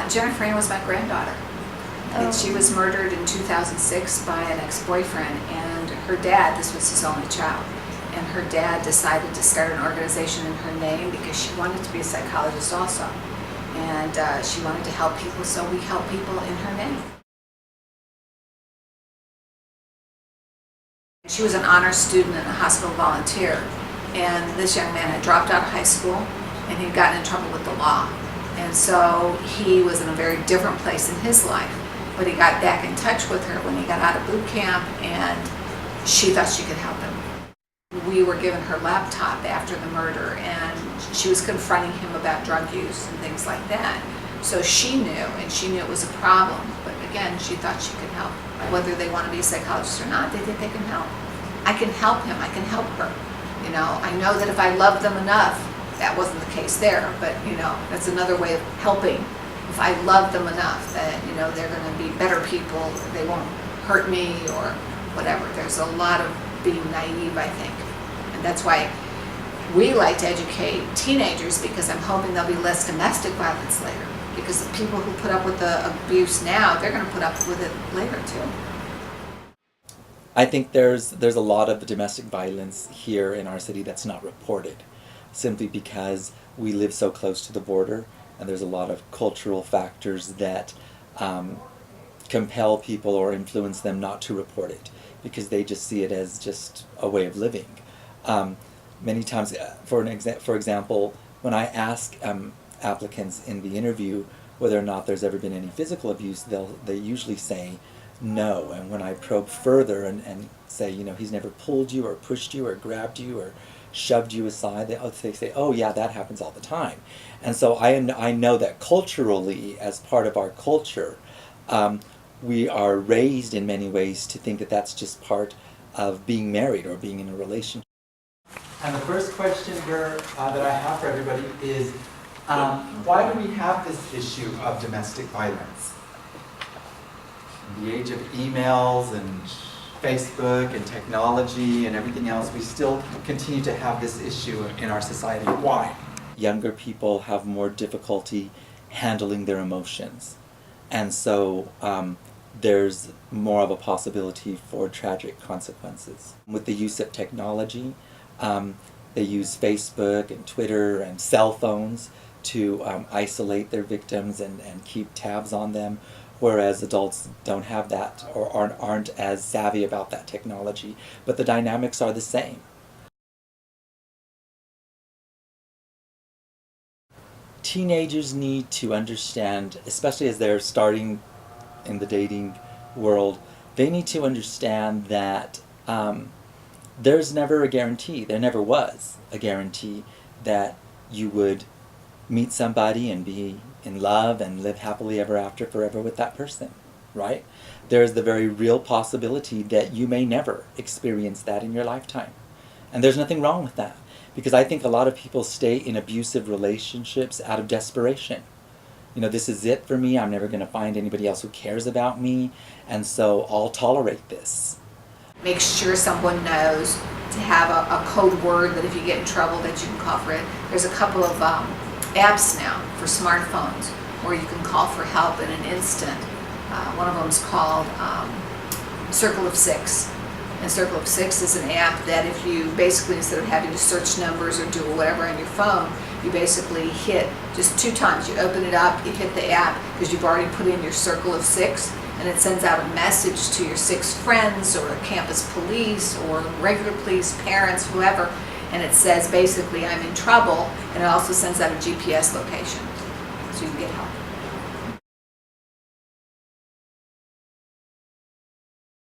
Jennifer Ann was my granddaughter. And she was murdered in 2006 by an ex-boyfriend, and her dad, this was his only child, and her dad decided to start an organization in her name because she wanted to be a psychologist also. And she wanted to help people, so we help people in her name. She was an honor student and a hospital volunteer, and this young man had dropped out of high school and he'd gotten in trouble with the law. And so he was in a very different place in his life. But he got back in touch with her when he got out of boot camp, and she thought she could help him. We were given her laptop after the murder, and she was confronting him about drug use and things like that. So she knew, and she knew it was a problem, but again, she thought she could help. Whether they want to be a psychologist or not, they think they can help. I can help him, I can help her. You know, I know that if I love them enough, that wasn't the case there, but you know, that's another way of helping. If I love them enough that, you know, they're going to be better people, they won't hurt me or whatever. There's a lot of being naive, I think. And that's why we like to educate teenagers, because I'm hoping there'll be less domestic violence later. Because the people who put up with the abuse now, they're going to put up with it later too. I think there's a lot of domestic violence here in our city that's not reported, simply because we live so close to the border. And there's a lot of cultural factors that compel people or influence them not to report it, because they just see it as just a way of living. Many times, for example, when I ask applicants in the interview whether or not there's ever been any physical abuse, they usually say no. And when I probe further and say, you know, he's never pulled you or pushed you or grabbed you or shoved you aside, they say, oh yeah, that happens all the time. And so I know that culturally, as part of our culture, we are raised in many ways to think that that's just part of being married or being in a relationship. And the first question here that I have for everybody is, why do we have this issue of domestic violence? In the age of emails and Facebook and technology and everything else, we still continue to have this issue in our society. Why? Younger people have more difficulty handling their emotions. And so there's more of a possibility for tragic consequences. With the use of technology, they use Facebook and Twitter and cell phones to isolate their victims and keep tabs on them, whereas adults don't have that or aren't as savvy about that technology. But the dynamics are the same. Teenagers need to understand, especially as they're starting in the dating world, they need to understand that there's never a guarantee, there never was a guarantee that you would meet somebody and be in love and live happily ever after forever with that person, right? There's the very real possibility that you may never experience that in your lifetime. And there's nothing wrong with that, because I think a lot of people stay in abusive relationships out of desperation. You know, this is it for me, I'm never going to find anybody else who cares about me, and so I'll tolerate this. Make sure someone knows to have a code word that if you get in trouble that you can call for it. There's a couple of apps now for smartphones where you can call for help in an instant. One of them is called Circle of Six. And Circle of Six is an app that if you basically, instead of having to search numbers or do whatever on your phone, you basically hit just 2 times. You open it up, you hit the app because you've already put in your Circle of Six, and it sends out a message to your 6 friends or campus police or regular police, parents, whoever, and it says basically I'm in trouble, and it also sends out a GPS location so you can get help.